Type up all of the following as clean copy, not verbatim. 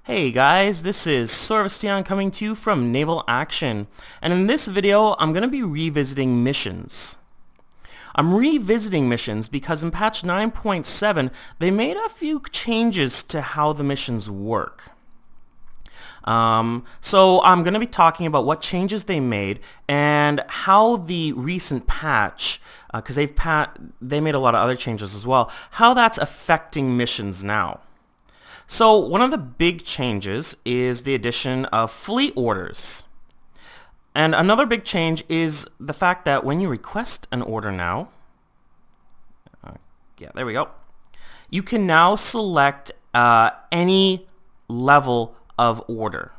Hey guys, this is Sorvesteon coming to you from Naval Action, and in this video I'm going to be revisiting missions. I'm revisiting missions because in patch 9.7 they made a few changes to how the missions work. So I'm going to be talking about what changes they made and how the recent patch, because they made a lot of other changes as well, how that's affecting missions now. So one of the big changes is the addition of fleet orders. And another big change is the fact that when you request an order now, there we go, you can now select any level of order.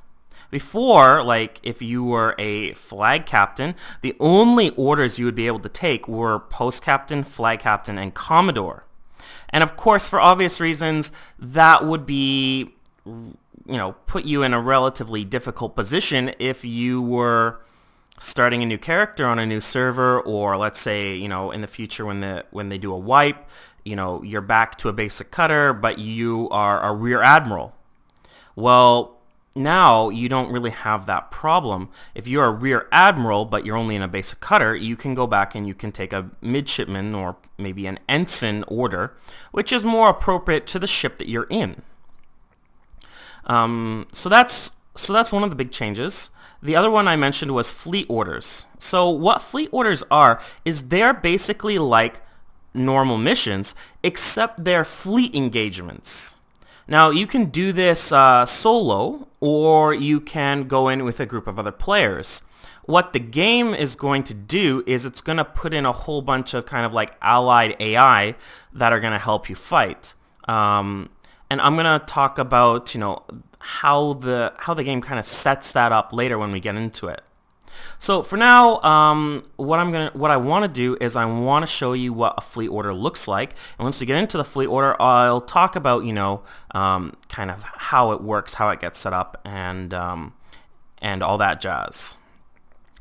Before, like if you were a flag captain, the only orders you would be able to take were post captain, flag captain, and commodore. And of course, for obvious reasons, that would be, put you in a relatively difficult position if you were starting a new character on a new server, or let's say, in the future when they do a wipe, you're back to a basic cutter, but you are a rear admiral. Well, now you don't really have that problem. If you're a rear admiral but you're only in a basic cutter, you can go back and you can take a midshipman or maybe an ensign order, which is more appropriate to the ship that you're in. So that's one of the big changes. The other one I mentioned was fleet orders. So what fleet orders are is they're basically like normal missions, except they're fleet engagements. Now, you can do this solo, or you can go in with a group of other players. What the game is going to do is it's going to put in a whole bunch of kind of like allied AI that are going to help you fight. And I'm going to talk about, how the game kind of sets that up later when we get into it. So for now, what I want to do is I want to show you what a fleet order looks like, and once we get into the fleet order, I'll talk about kind of how it works, how it gets set up, and all that jazz.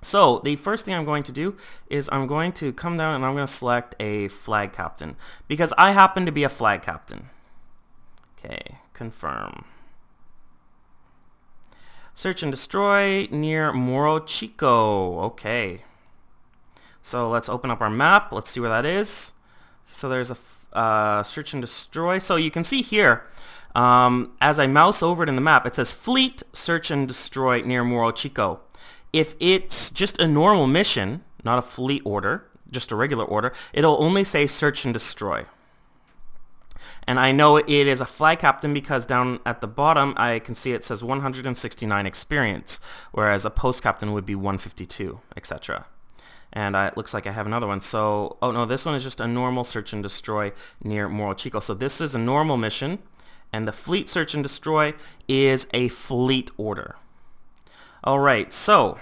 So the first thing I'm going to do is I'm going to come down and I'm going to select a flag captain because I happen to be a flag captain. Okay, confirm. Search and destroy near Moro Chico. Okay. So let's open up our map. Let's see where that is. So there's a search and destroy. So you can see here, as I mouse over it in the map, it says fleet search and destroy near Moro Chico. If it's just a normal mission, not a fleet order, just a regular order, it'll only say search and destroy. And I know it is a flag captain because down at the bottom I can see it says 169 experience, whereas a post captain would be 152, etc. And it looks like I have another one. So, oh no, this one is just a normal search and destroy near Moro Chico. So this is a normal mission, and the fleet search and destroy is a fleet order. Alright, so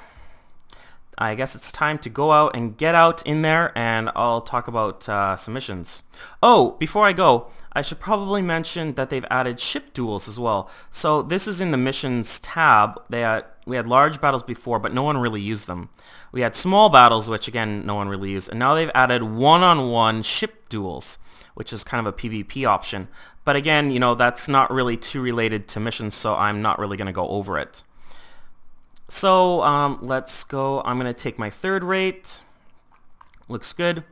I guess it's time to go out and get out in there, and I'll talk about some missions. Oh, before I go, I should probably mention that they've added ship duels as well. So this is in the missions tab. We had large battles before, but no one really used them. We had small battles, which again, no one really used. And now they've added one-on-one ship duels, which is kind of a PvP option. But again, that's not really too related to missions, so I'm not really going to go over it. So let's go. I'm going to take my third rate. Looks good.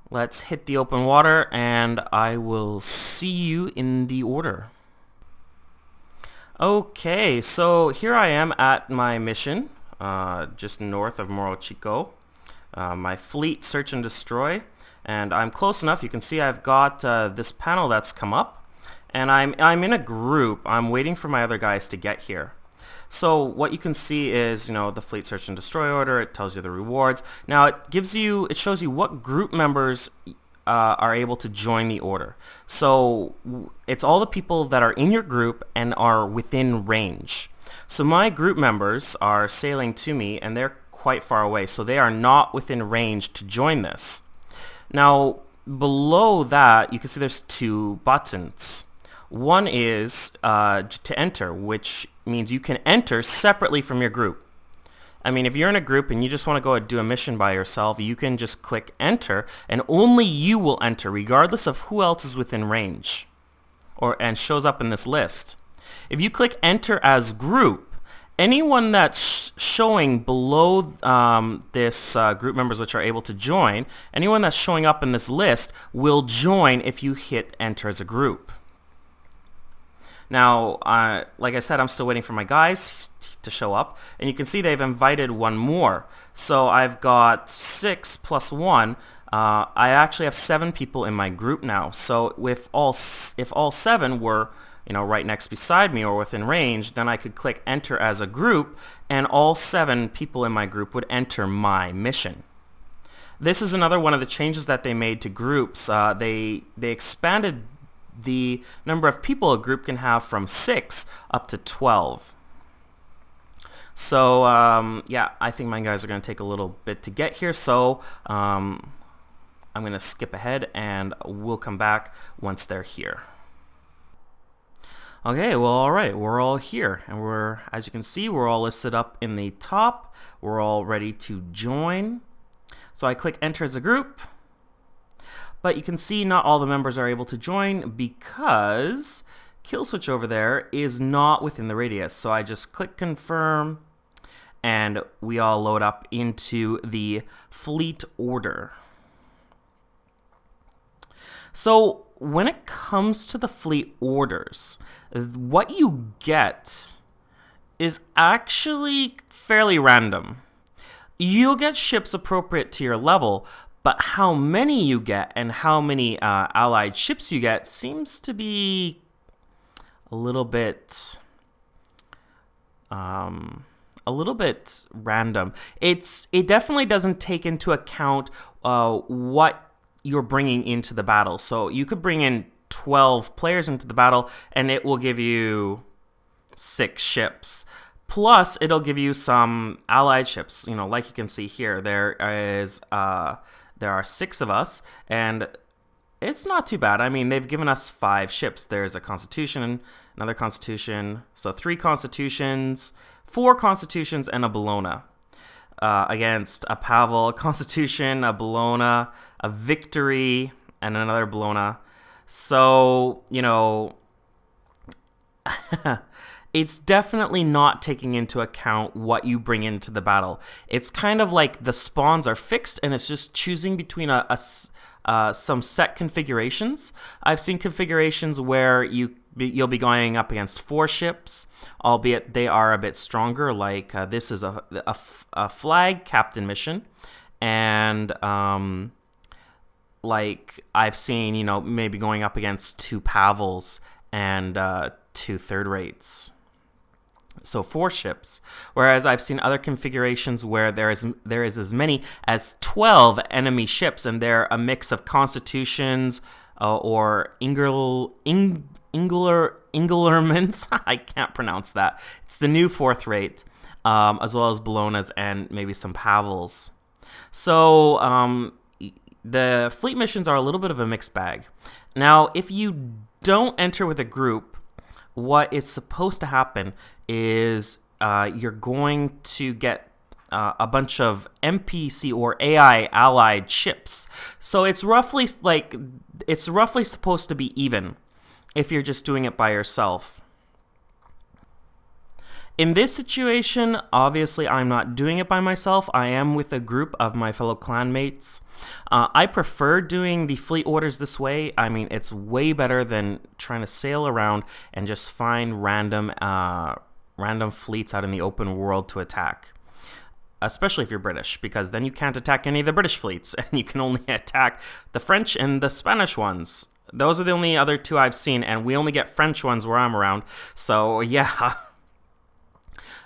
Let's hit the open water, and I will see you in the order. Okay, so here I am at my mission, just north of Moro Chico. My fleet search and destroy, and I'm close enough. You can see I've got this panel that's come up, and I'm in a group. I'm waiting for my other guys to get here. So what you can see is, the fleet search and destroy order. It tells you the rewards. Now it shows you what group members are able to join the order. So it's all the people that are in your group and are within range. So my group members are sailing to me, and they're quite far away, so they are not within range to join this. Now below that, you can see there's two buttons. One is to enter, which means you can enter separately from your group. I mean, if you're in a group and you just want to go and do a mission by yourself, you can just click enter, and only you will enter, regardless of who else is within range and shows up in this list. If you click enter as group, anyone that's showing below this group members which are able to join, anyone that's showing up in this list will join if you hit enter as a group. Now, like I said, I'm still waiting for my guys to show up, and you can see they've invited one more. So I've got 6 plus 1. I actually have 7 people in my group now. So if all 7 were right next beside me or within range, then I could click enter as a group, and all 7 people in my group would enter my mission. This is another one of the changes that they made to groups. They expanded the number of people a group can have from 6 up to 12. So yeah, I think my guys are going to take a little bit to get here, so I'm going to skip ahead and we'll come back once they're here. Okay, well, all right, we're all here, and as you can see, we're all listed up in the top. We're all ready to join. So I click enter as a group. But you can see not all the members are able to join because kill switch over there is not within the radius. So I just click confirm, and we all load up into the fleet order. So when it comes to the fleet orders, what you get is actually fairly random. You'll get ships appropriate to your level, but how many you get and how many allied ships you get seems to be a little bit random. It definitely doesn't take into account what you're bringing into the battle. So you could bring in 12 players into the battle, and it will give you 6 ships. Plus, it'll give you some allied ships. Like you can see here, there are 6 of us, and it's not too bad. I mean, they've given us 5 ships. There's a Constitution, another Constitution, so 3 Constitutions, 4 Constitutions, and a Bologna. Against a Pavel, a Constitution, a Bologna, a Victory, and another Bologna. So, it's definitely not taking into account what you bring into the battle. It's kind of like the spawns are fixed, and it's just choosing between some set configurations. I've seen configurations where you'll be going up against 4 ships, albeit they are a bit stronger. Like this is a flag captain mission, and like I've seen, maybe going up against 2 Pavels and 2 third rates. So 4 ships, whereas I've seen other configurations where there is as many as 12 enemy ships, and they're a mix of Constitutions or Inglerments. I can't pronounce that. It's the new 4th rate, as well as Bolognas and maybe some Pavels. So the fleet missions are a little bit of a mixed bag. Now, if you don't enter with a group, what is supposed to happen is you're going to get a bunch of NPC or AI allied ships. So it's roughly supposed to be even if you're just doing it by yourself. In this situation, obviously I'm not doing it by myself. I am with a group of my fellow clanmates. I prefer doing the fleet orders this way. I mean, it's way better than trying to sail around and just find random fleets out in the open world to attack. Especially if you're British, because then you can't attack any of the British fleets, and you can only attack the French and the Spanish ones. Those are the only other 2 I've seen, and we only get French ones where I'm around. So, yeah.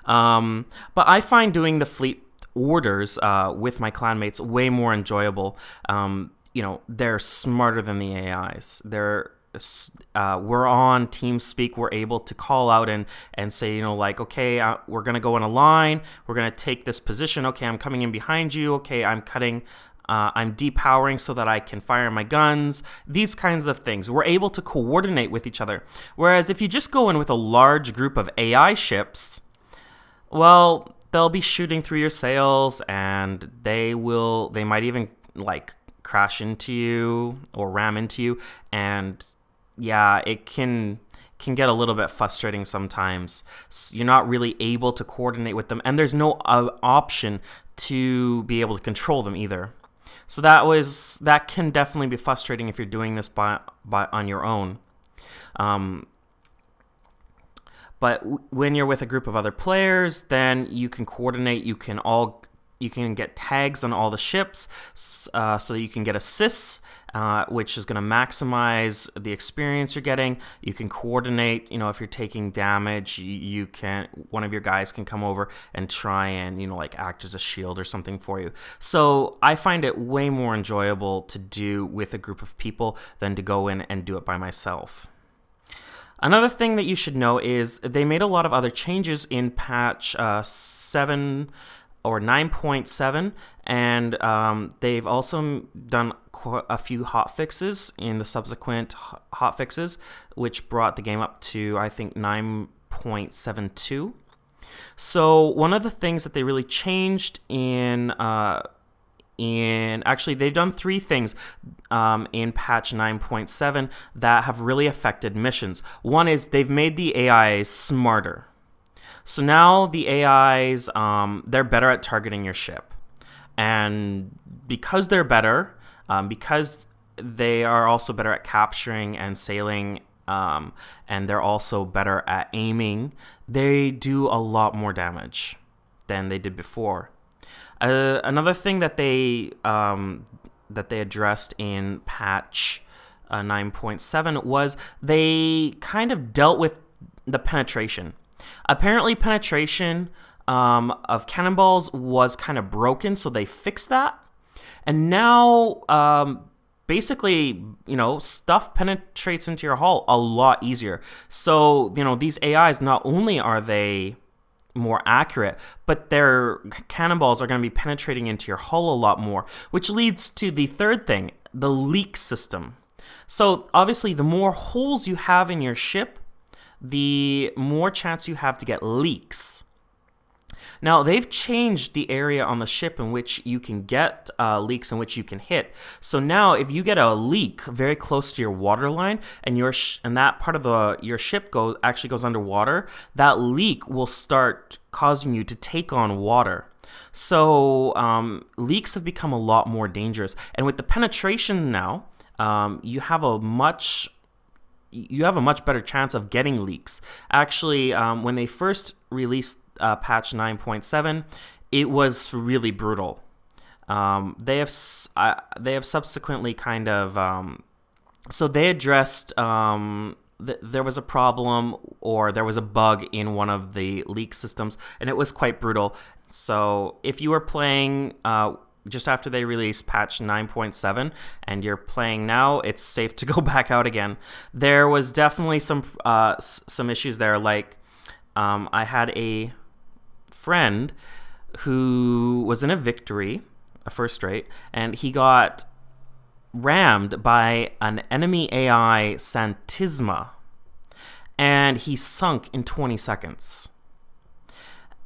But I find doing the fleet orders with my clanmates way more enjoyable. They're smarter than the AIs. We're on TeamSpeak. We're able to call out and say, okay, we're going to go in a line. We're going to take this position. Okay, I'm coming in behind you. Okay, I'm cutting. I'm depowering so that I can fire my guns. These kinds of things. We're able to coordinate with each other. Whereas if you just go in with a large group of AI ships, well, they'll be shooting through your sails, and they might even crash into you or ram into you, and yeah, it can get a little bit frustrating sometimes. You're not really able to coordinate with them, and there's no option to be able to control them either. So that can definitely be frustrating if you're doing this by on your own. Um, but when you're with a group of other players, then you can coordinate. You can get tags on all the ships, so that you can get assists, which is going to maximize the experience you're getting. You can coordinate. If you're taking damage, you can one of your guys can come over and try and like act as a shield or something for you. So I find it way more enjoyable to do with a group of people than to go in and do it by myself. Another thing that you should know is they made a lot of other changes in patch 7 or 9.7, and they've also done a few hotfixes in the subsequent hotfixes, which brought the game up to, I think, 9.72. So one of the things that they really changed actually, they've done three things in patch 9.7 that have really affected missions. One is they've made the AIs smarter. So now the AIs, they're better at targeting your ship. And because they're better, because they are also better at capturing and sailing, and they're also better at aiming, they do a lot more damage than they did before. Another thing that they addressed in patch 9.7 was they kind of dealt with the penetration. Apparently, penetration of cannonballs was kind of broken, so they fixed that. And now, basically, stuff penetrates into your hull a lot easier. So, these AIs, not only are they more accurate, but their cannonballs are going to be penetrating into your hull a lot more, which leads to the third thing, the leak system. So obviously, the more holes you have in your ship, the more chance you have to get leaks. Now, they've changed the area on the ship in which you can get leaks, in which you can hit. So now, if you get a leak very close to your water line, and and that part of your ship actually goes underwater, that leak will start causing you to take on water. So leaks have become a lot more dangerous. And with the penetration now, you have a much better chance of getting leaks. Actually, when they first released patch 9.7, it was really brutal. They have subsequently kind of so they addressed there was a problem, or there was a bug in one of the leak systems, and it was quite brutal. So if you were playing just after they released patch 9.7 and you're playing now, it's safe to go back out again. There was definitely some issues there. Like I had a friend who was in a victory, a first rate, and he got rammed by an enemy AI Santisma, and he sunk in 20 seconds.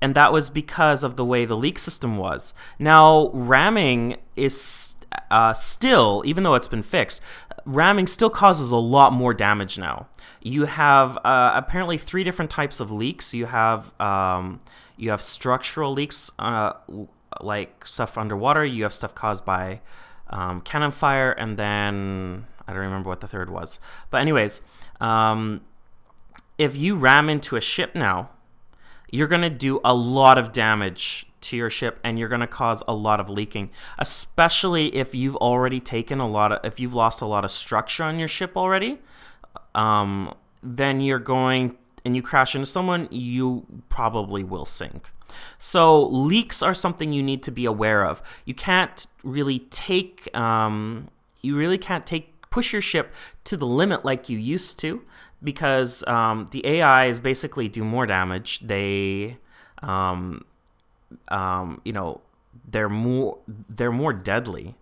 And that was because of the way the leak system was. Now, ramming is still, even though it's been fixed, ramming still causes a lot more damage now. You have apparently 3 different types of leaks. You have structural leaks, like stuff underwater. You have stuff caused by cannon fire, and then I don't remember what the third was. But anyways, if you ram into a ship now, you're going to do a lot of damage to your ship, and you're going to cause a lot of leaking, especially if you've already taken if you've lost a lot of structure on your ship already. Then you're going, and you crash into someone, you probably will sink. So leaks are something you need to be aware of. You can't really push your ship to the limit like you used to, because the AIs basically do more damage. They, they're more deadly.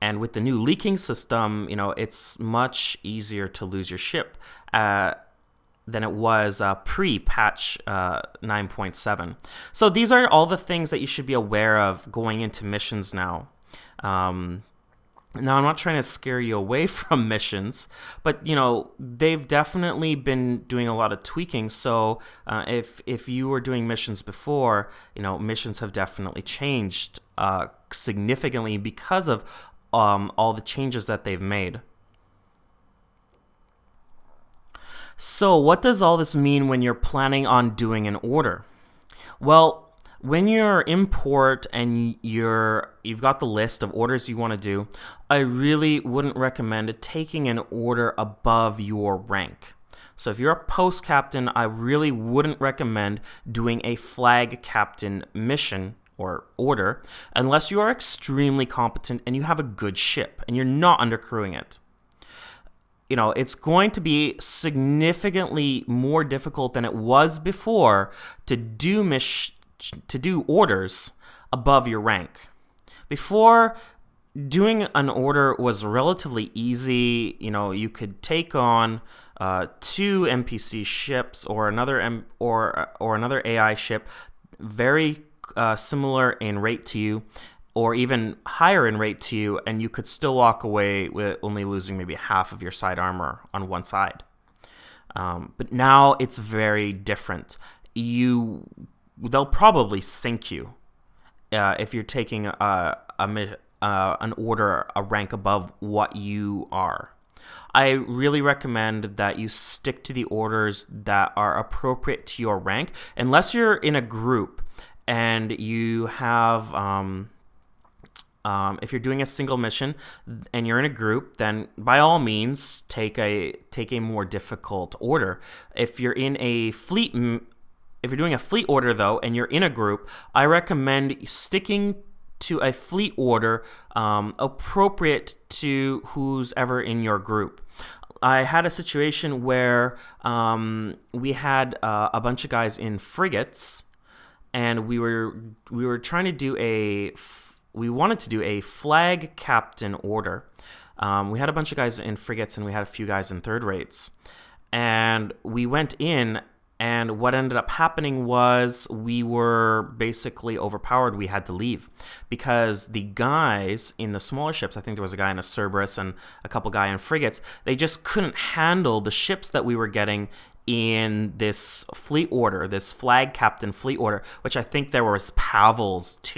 And with the new leaking system, it's much easier to lose your ship than it was pre-patch 9.7. So these are all the things that you should be aware of going into missions now. Now, I'm not trying to scare you away from missions, but they've definitely been doing a lot of tweaking. So if you were doing missions before, missions have definitely changed significantly because of all the changes that they've made. So what does all this mean when you're planning on doing an order? Well, when you're in port and you've got the list of orders you want to do, I really wouldn't recommend taking an order above your rank. So if you're a post captain, I really wouldn't recommend doing a flag captain mission or order unless you are extremely competent and you have a good ship and you're not undercrewing it. It's going to be significantly more difficult than it was before to do orders above your rank. Before, doing an order was relatively easy. You could take on 2 NPC ships or another another AI ship, very similar in rate to you, or even higher in rate to you, and you could still walk away with only losing maybe half of your side armor on one side. But now it's very different. They'll probably sink you if you're taking an order a rank above what you are. I really recommend that you stick to the orders that are appropriate to your rank, unless you're in a group and you have if you're doing a single mission and you're in a group, then by all means take a more difficult order. If you're doing a fleet order though, and you're in a group, I recommend sticking to a fleet order appropriate to who's ever in your group. I had a situation where we had a bunch of guys in frigates, and we wanted to do a flag captain order. We had a bunch of guys in frigates and we had a few guys in third rates. And we went in, and what ended up happening was we were basically overpowered. We had to leave because the guys in the smaller ships, I think there was a guy in a Cerberus and a couple guys in frigates, they just couldn't handle the ships that we were getting in this fleet order, this flag captain fleet order, which I think there was 2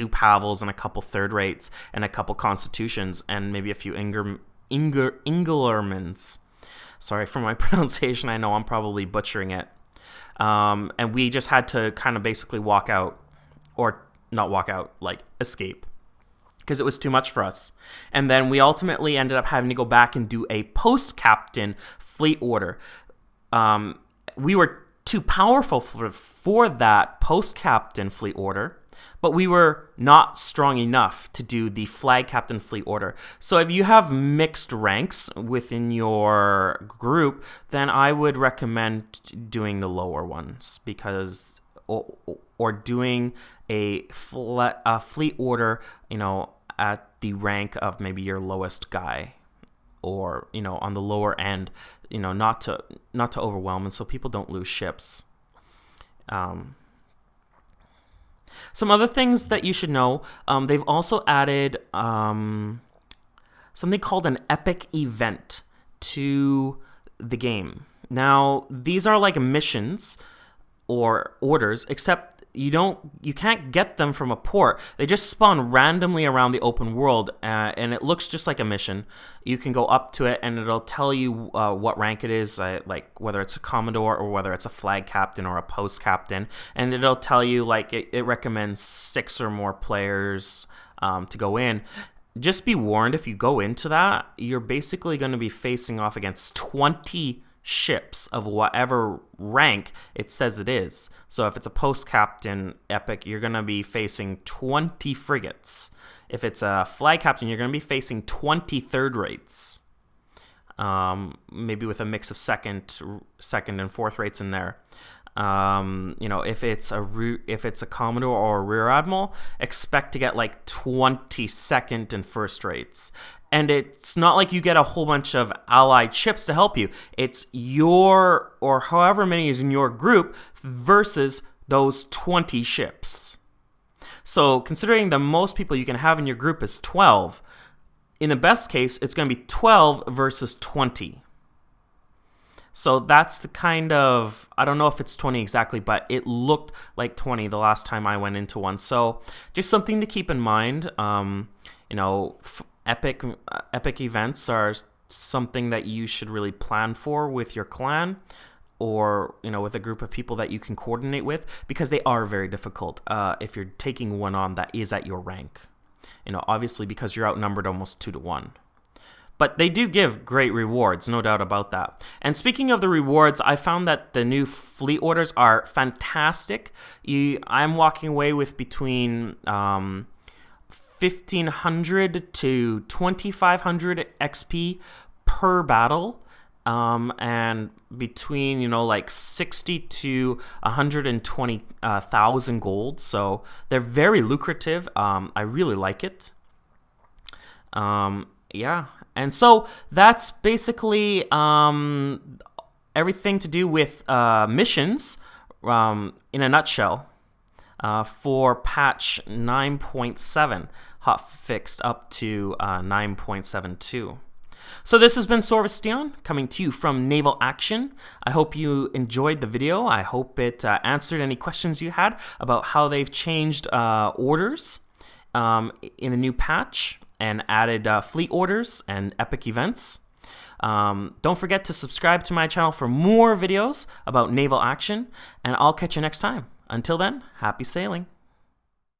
Pavels and a couple third rates and a couple Constitutions and maybe a few Ingermans. Sorry for my pronunciation. I know I'm probably butchering it. And we just had to kind of basically walk out, or not walk out, like escape, because it was too much for us. And then we ultimately ended up having to go back and do a post-captain fleet order. We were too powerful for that post-captain fleet order, but we were not strong enough to do the flag captain fleet order. So if you have mixed ranks within your group, then I would recommend doing the lower ones, because or doing a fleet order, at the rank of maybe your lowest guy, or on the lower end, not to overwhelm, and so people don't lose ships. Some other things that you should know, they've also added something called an epic event to the game. Now, these are like missions or orders, except you can't get them from a port. They just spawn randomly around the open world, and it looks just like a mission. You can go up to it, and it'll tell you what rank it is, like whether it's a Commodore or whether it's a flag captain or a post captain, and it'll tell you like it recommends 6 or more players to go in. Just be warned, if you go into that, you're basically going to be facing off against 20 ships of whatever rank it says it is. So if it's a post-captain epic, you're going to be facing 20 frigates. If it's a flag captain, you're going to be facing 20 third rates. Maybe with a mix of second and fourth rates in there. If it's a Commodore or a Rear Admiral, expect to get like 20 second and first rates. And it's not like you get a whole bunch of allied ships to help you. It's your, or however many is in your group, versus those 20 ships. So considering the most people you can have in your group is 12, in the best case, it's going to be 12 versus 20. So that's the kind of, I don't know if it's 20 exactly, but it looked like 20 the last time I went into one. So just something to keep in mind. You know, epic events are something that you should really plan for with your clan, or you know, with a group of people that you can coordinate with, because they are very difficult if you're taking one on that is at your rank. You know, obviously because you're outnumbered almost 2 to 1. But they do give great rewards, no doubt about that. And speaking of the rewards, I found that the new fleet orders are fantastic. I'm walking away with between 1,500 to 2,500 XP per battle. And between, you know, like 60 to 120,000 gold. So they're very lucrative. I really like it. Yeah. And so that's basically everything to do with missions in a nutshell for patch 9.7, hotfixed up to 9.72. So this has been Sorvesteon coming to you from Naval Action. I hope you enjoyed the video. I hope it answered any questions you had about how they've changed orders in the new patch and added fleet orders and epic events. Don't forget to subscribe to my channel for more videos about Naval Action, and I'll catch you next time. Until then, happy sailing.